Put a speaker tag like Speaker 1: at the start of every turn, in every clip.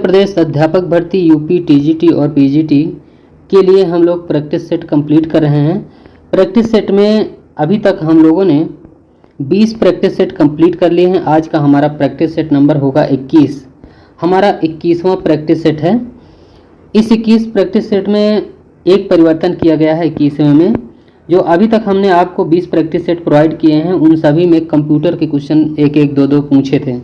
Speaker 1: प्रदेश अध्यापक भर्ती UP TGT और पीजीटी के लिए हम लोग प्रैक्टिस सेट कंप्लीट कर रहे हैं। प्रैक्टिस सेट में अभी तक हम लोगों ने 20 प्रैक्टिस सेट कंप्लीट कर लिए हैं। आज का हमारा प्रैक्टिस सेट नंबर होगा 21। हमारा 21वां प्रैक्टिस सेट है। इस 21 प्रैक्टिस सेट में एक परिवर्तन किया गया है। 21वें में जो अभी तक हमने आपको 20 प्रैक्टिस सेट प्रोवाइड किए हैं उन सभी में कंप्यूटर के क्वेश्चन 1-1, 2-2 पूछे थे।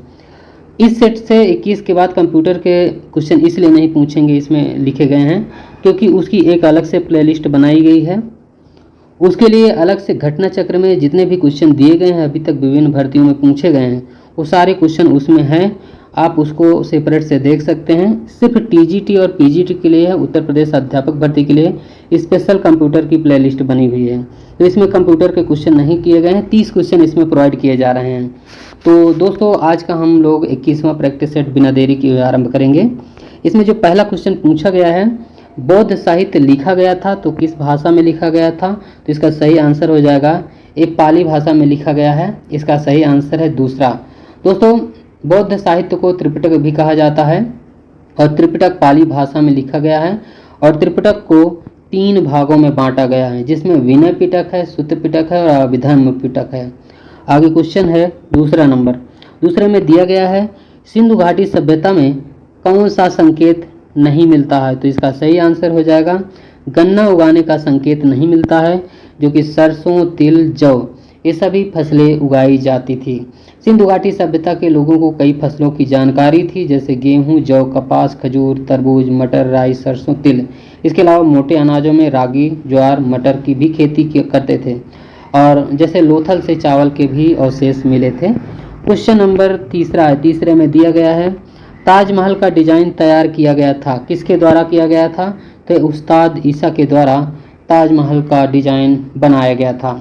Speaker 1: इस सेट से 21 के बाद कंप्यूटर के क्वेश्चन इसलिए नहीं पूछेंगे, इसमें लिखे गए हैं क्योंकि उसकी एक अलग से प्लेलिस्ट बनाई गई है। उसके लिए अलग से घटना चक्र में जितने भी क्वेश्चन दिए गए हैं, अभी तक विभिन्न भर्तियों में पूछे गए हैं, वो सारे क्वेश्चन उसमें हैं। आप उसको सेपरेट से देख सकते हैं। सिर्फ टीजीटी और पीजीटी के लिए है, उत्तर प्रदेश अध्यापक भर्ती के लिए स्पेशल कंप्यूटर की प्लेलिस्ट बनी हुई है। तो इसमें कंप्यूटर के क्वेश्चन नहीं किए गए हैं। 30 क्वेश्चन इसमें प्रोवाइड किए जा रहे हैं। तो दोस्तों आज का हम लोग 21वां प्रैक्टिस सेट बिना देरी किए आरंभ करेंगे। इसमें जो पहला क्वेश्चन पूछा गया है, बौद्ध साहित्य लिखा गया था तो किस भाषा में लिखा गया था? तो इसका सही आंसर हो जाएगा एक पाली भाषा में लिखा गया है। इसका सही आंसर है दूसरा। दोस्तों बौद्ध साहित्य को त्रिपिटक भी कहा जाता है और त्रिपिटक पाली भाषा में लिखा गया है और त्रिपिटक को 3 भागों में बांटा गया है, जिसमें विनय पिटक है, सूत्र पिटक है और अभिधर्म पिटक है। आगे क्वेश्चन है दूसरा नंबर। दूसरे में दिया गया है सिंधु घाटी सभ्यता में कौन सा संकेत नहीं मिलता है? तो इसका सही आंसर हो जाएगा गन्ना उगाने का संकेत नहीं मिलता है, जो कि सरसों, तिल, जौ ये सभी फसलें उगाई जाती थी। सिंधु घाटी सभ्यता के लोगों को कई फसलों की जानकारी थी, जैसे गेहूं, जौ, कपास, खजूर, तरबूज, मटर, राई, सरसों, तिल। इसके अलावा मोटे अनाजों में रागी, ज्वार, मटर की भी खेती करते थे और जैसे लोथल से चावल के भी अवशेष मिले थे। क्वेश्चन नंबर तीसरा है। तीसरे में दिया गया है ताजमहल का डिजाइन तैयार किया गया था, किसके द्वारा किया गया था? तो उस्ताद ईसा के द्वारा ताजमहल का डिजाइन बनाया गया था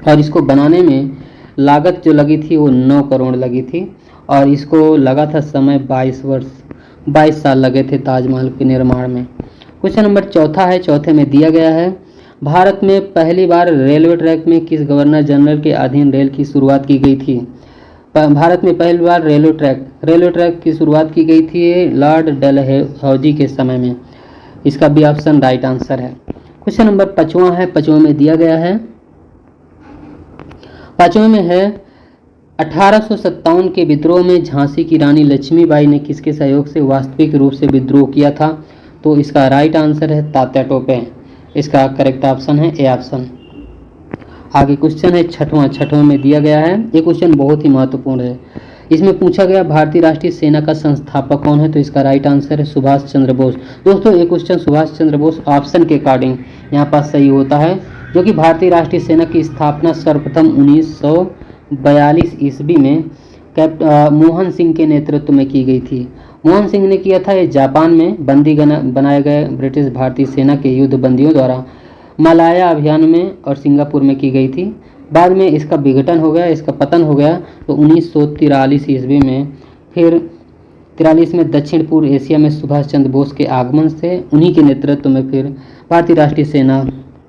Speaker 1: और इसको बनाने में लागत जो लगी थी वो 9 करोड़ लगी थी और इसको लगा था समय 22 साल लगे थे ताजमहल के निर्माण में। क्वेश्चन नंबर चौथा है। चौथे में दिया गया है भारत में पहली बार रेलवे ट्रैक में किस गवर्नर जनरल के अधीन रेल की शुरुआत की गई थी? भारत में पहली बार रेलवे ट्रैक की शुरुआत की गई थी लॉर्ड डलहौजी के समय में। इसका बी ऑप्शन राइट आंसर है। क्वेश्चन नंबर 5वां है। 5वें में दिया गया है 5वें में है 1857 के विद्रोह में झांसी की रानी लक्ष्मीबाई ने किसके सहयोग से वास्तविक रूप से विद्रोह किया था? तो इसका राइट आंसर है तात्या टोपे। इसका करेक्ट ऑप्शन है ए ऑप्शन। आगे क्वेश्चन है छठवां में दिया गया है। ये क्वेश्चन बहुत ही महत्वपूर्ण है। इसमें पूछा गया भारतीय राष्ट्रीय सेना का संस्थापक कौन है? तो इसका राइट आंसर है सुभाष चंद्र बोस। दोस्तों ये क्वेश्चन सुभाष चंद्र बोस ऑप्शन के अकॉर्डिंग यहाँ पास सही होता है, जो कि भारतीय राष्ट्रीय सेना की स्थापना सर्वप्रथम 1942 ईस्वी में मोहन सिंह के नेतृत्व में की गई थी। मोहन सिंह ने किया था। ये जापान में बंदी बनाए गए ब्रिटिश भारतीय सेना के युद्ध बंदियों द्वारा मलाया अभियान में और सिंगापुर में की गई थी। बाद में इसका विघटन हो गया, इसका पतन हो गया तो 1943 ईस्वी में फिर 43 में दक्षिण पूर्व एशिया में सुभाष चंद्र बोस के आगमन से उन्हीं के नेतृत्व में फिर भारतीय राष्ट्रीय सेना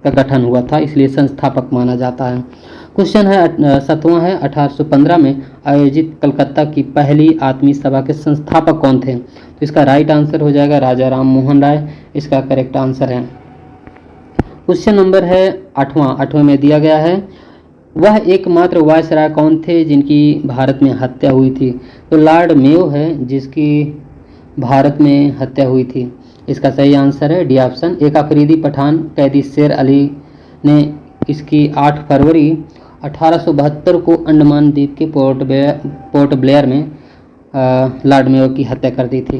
Speaker 1: का गठन हुआ था, इसलिए संस्थापक माना जाता है। क्वेश्चन है 7वां है। 1815 में आयोजित कलकत्ता की पहली आत्मीय सभा के संस्थापक कौन थे? तो इसका राइट आंसर हो जाएगा राजा राम मोहन राय। इसका करेक्ट आंसर है। क्वेश्चन नंबर है 8वां में दिया गया है वह एकमात्र वायसराय कौन थे जिनकी भारत में हत्या हुई थी? तो लॉर्ड मेयो है जिसकी भारत में हत्या हुई थी। इसका सही आंसर है डी ऑप्शन। एक अफरीदी पठान कैदी शेर अली ने इसकी 8 फरवरी 1872 को अंडमान द्वीप के पोर्ट ब्लेयर में लॉर्ड मेयो की हत्या कर दी थी।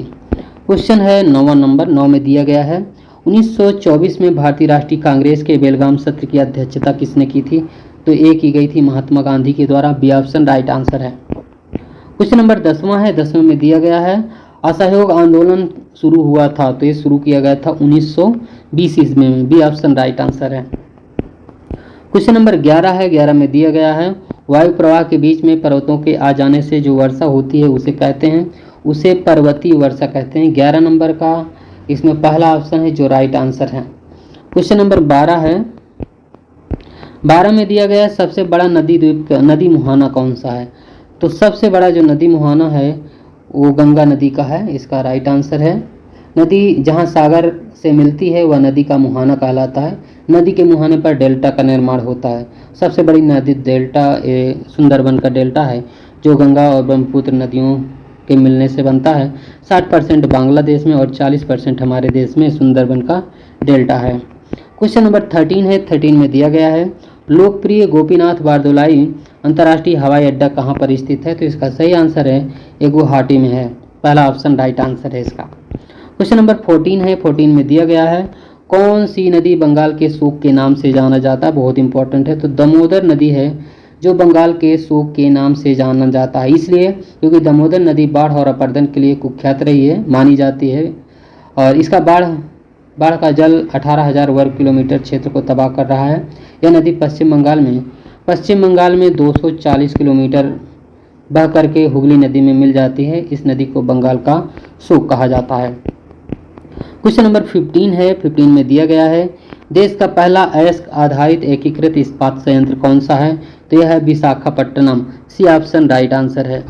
Speaker 1: क्वेश्चन है 9वां नंबर। 9 में दिया गया है 1924 में भारतीय राष्ट्रीय कांग्रेस के बेलगाम सत्र की अध्यक्षता किसने की थी? तो ए की गई थी महात्मा गांधी के द्वारा। बी ऑप्शन राइट आंसर है। क्वेश्चन नंबर 10वां है। 10वें में दिया गया है असहयोग आंदोलन शुरू हुआ था, तो ये शुरू किया गया था 1920 ईस्वी में। बी ऑप्शन राइट आंसर है। क्वेश्चन नंबर 11 है। 11 में दिया गया है वायु प्रवाह के बीच में पर्वतों के आ जाने से जो वर्षा होती है उसे पर्वतीय वर्षा कहते हैं। 11 नंबर का इसमें पहला ऑप्शन है जो राइट आंसर है। क्वेश्चन नंबर 12 है। 12 में दिया गया सबसे बड़ा नदी मुहाना कौन सा है? तो सबसे बड़ा जो नदी मुहाना है वो गंगा नदी का है, इसका राइट आंसर है। नदी जहाँ सागर से मिलती है वह नदी का मुहाना कहलाता है। नदी के मुहाने पर डेल्टा का निर्माण होता है। सबसे बड़ी नदी डेल्टा सुंदरबन का डेल्टा है, जो गंगा और ब्रह्मपुत्र नदियों के मिलने से बनता है। 60% बांग्लादेश में और 40% हमारे देश में सुंदरबन का डेल्टा है। क्वेश्चन नंबर 13 है। 13 में दिया गया है, लोकप्रिय गोपीनाथ बारदोलाई अंतर्राष्ट्रीय हवाई अड्डा कहाँ पर स्थित है? तो इसका सही आंसर है ये गुवाहाटी में है। पहला ऑप्शन राइट आंसर है इसका। क्वेश्चन नंबर 14 है। 14 में दिया गया है, कौन सी नदी बंगाल के सूख के नाम से जाना जाता है? बहुत इंपॉर्टेंट है। तो दामोदर नदी है जो बंगाल के सूख के नाम से जाना जाता है, इसलिए क्योंकि दामोदर नदी बाढ़ और अपरदन के लिए कुख्यात रही है, मानी जाती है। और इसका बाढ़ का जल 18,000 वर्ग किलोमीटर क्षेत्र को तबाह कर रहा है। यह नदी पश्चिम बंगाल में 240 किलोमीटर बह करके हुगली नदी में मिल जाती है। इस नदी को बंगाल का सूख कहा जाता है। क्वेश्चन नंबर 15 है। 15 में दिया गया है, देश का पहला अयस्क आधारित एकीकृत इस्पात संयंत्र कौन सा है? तो यह है Visakhapatnam. C option right answer है।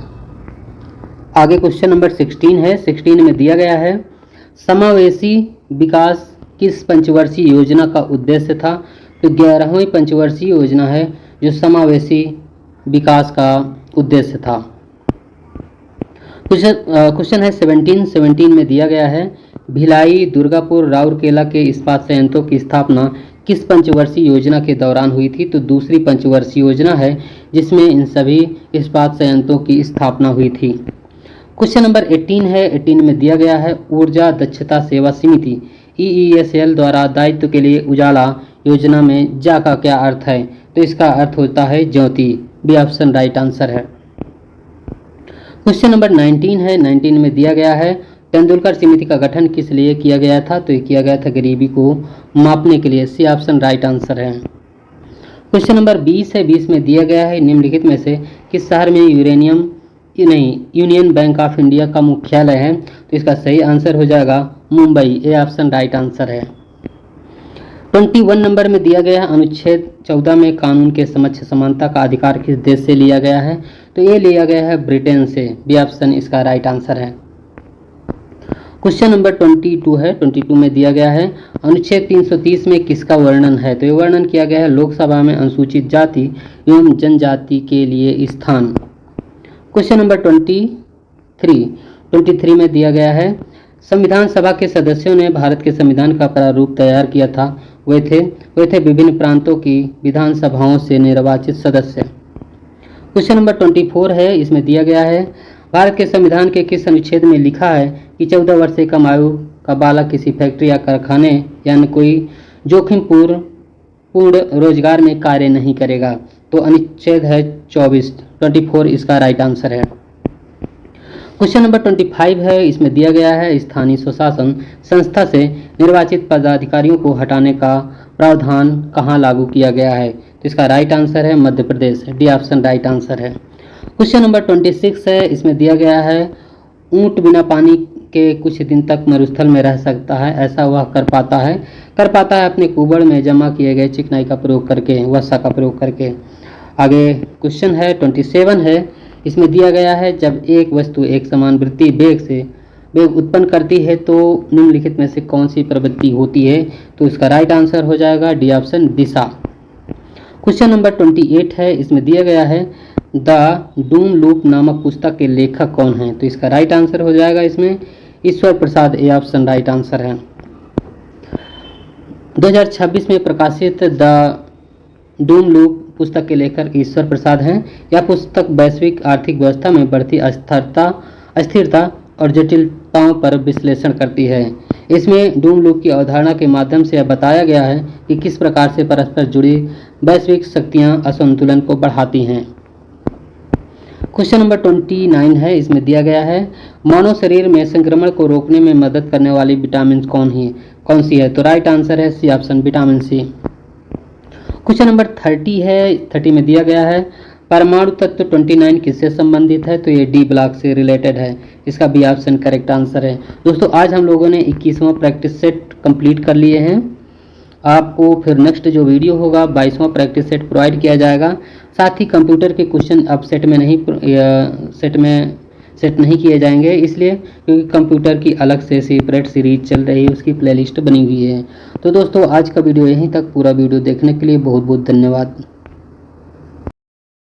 Speaker 1: आगे क्वेश्चन नंबर 16 है। 16 में दिया गया है, समावेशी विकास किस पंचवर्षीय योजना का उद्देश्य था? तो 11वीं पंचवर्षीय योजना है जो समावेशी विकास का उद्देश्य था। क्वेश्चन है 17 में दिया गया है, भिलाई, दुर्गापुर, राउरकेला के इस्पात संयंत्रों की स्थापना किस पंचवर्षीय योजना के दौरान हुई थी? तो दूसरी पंचवर्षीय योजना है जिसमें इन सभी इस्पात संयंत्रों की स्थापना हुई थी। क्वेश्चन नंबर 18 है। 18 में दिया गया है, ऊर्जा दक्षता सेवा समिति EESL द्वारा दायित्व के लिए उजाला योजना में जा का क्या अर्थ है? तो इसका अर्थ होता है ज्योति। बी ऑप्शन राइट आंसर है। क्वेश्चन नंबर 19 है। 19 में दिया गया है, तेंदुलकर समिति का गठन किस लिए किया गया था? तो ये किया गया था गरीबी को मापने के लिए। सी ऑप्शन राइट आंसर है। क्वेश्चन नंबर 20 है। 20 में दिया गया है, निम्नलिखित में से किस शहर में यूनियन बैंक ऑफ इंडिया का मुख्यालय है? तो इसका सही आंसर हो जाएगा Mumbai. A option right answer है। 21 नंबर में दिया गया है, अनुच्छेद 14 में कानून के समक्ष समानता का अधिकार किस देश से लिया गया है? तो ये लिया गया है ब्रिटेन से। बी ऑप्शन इसका राइट आंसर है। क्वेश्चन नंबर 22 है। 22 में दिया गया है, अनुच्छेद 330 में किसका वर्णन है? तो ये वर्णन किया गया है लोकसभा में अनुसूचित जाति एवं जनजाति के लिए स्थान। क्वेश्चन नंबर 23 में दिया गया है, संविधान सभा के सदस्यों ने भारत के संविधान का प्रारूप तैयार किया था। वे थे विभिन्न प्रांतों की विधानसभाओं से निर्वाचित सदस्य। क्वेश्चन नंबर 24 है। इसमें दिया गया है, भारत के संविधान के किस अनुच्छेद में लिखा है कि 14 वर्ष से कम आयु का बालक किसी फैक्ट्री या कारखाने यानी कोई जोखिम पूर्ण रोजगार में कार्य नहीं करेगा? तो अनुच्छेद है 24 इसका राइट आंसर है। क्वेश्चन नंबर 25 है। इसमें दिया गया है, स्थानीय स्वशासन संस्था से निर्वाचित पदाधिकारियों को हटाने का प्रावधान कहाँ लागू किया गया है? तो इसका राइट आंसर है Madhya Pradesh. D option right answer है। क्वेश्चन नंबर 26 है। इसमें दिया गया है, ऊंट बिना पानी के कुछ दिन तक मरुस्थल में रह सकता है, ऐसा वह कर पाता है अपने कुबड़ में जमा किए गए चिकनाई का प्रयोग करके, वसा का प्रयोग करके। आगे क्वेश्चन है 27 है। इसमें दिया गया है, जब एक वस्तु एक समान वृत्ति वेग उत्पन्न करती है तो निम्नलिखित में से कौन सी प्रवृत्ति होती है? तो इसका राइट आंसर हो जाएगा डी ऑप्शन दिशा। क्वेश्चन नंबर 28 है। इसमें दिया गया है, द डूम लूप नामक पुस्तक के लेखक कौन हैं? तो इसका राइट आंसर हो जाएगा इसमें ईश्वर प्रसाद। ए ऑप्शन राइट आंसर है। 2026 में प्रकाशित द डूम लूप पुस्तक के लेखक ईश्वर प्रसाद हैं। यह पुस्तक वैश्विक आर्थिक व्यवस्था में बढ़ती अस्थिरता और जटिलताओं पर विश्लेषण करती है। इसमें डूम लूप की अवधारणा के माध्यम से यह बताया गया है कि किस प्रकार से परस्पर जुड़ी वैश्विक शक्तियां असंतुलन को बढ़ाती हैं। क्वेश्चन नंबर 29 है। इसमें दिया गया है, मानव शरीर में संक्रमण को रोकने में मदद करने वाली विटामिन कौन सी है? तो राइट आंसर है C option vitamin C. Question number 30 है। 30 में दिया गया है, परमाणु तत्व 29 किससे संबंधित है? तो ये डी ब्लॉक से रिलेटेड है। इसका बी ऑप्शन करेक्ट आंसर है। दोस्तों आज हम लोगों ने 21वां प्रैक्टिस सेट कंप्लीट कर लिए हैं। आपको फिर नेक्स्ट जो वीडियो होगा 22वां प्रैक्टिस सेट प्रोवाइड किया जाएगा। साथ ही कंप्यूटर के क्वेश्चन अब सेट सेट नहीं किए जाएंगे, इसलिए क्योंकि कंप्यूटर की अलग से सेपरेट सीरीज चल रही है, उसकी प्लेलिस्ट बनी हुई है। तो दोस्तों आज का वीडियो यहीं तक। पूरा वीडियो देखने के लिए बहुत बहुत धन्यवाद।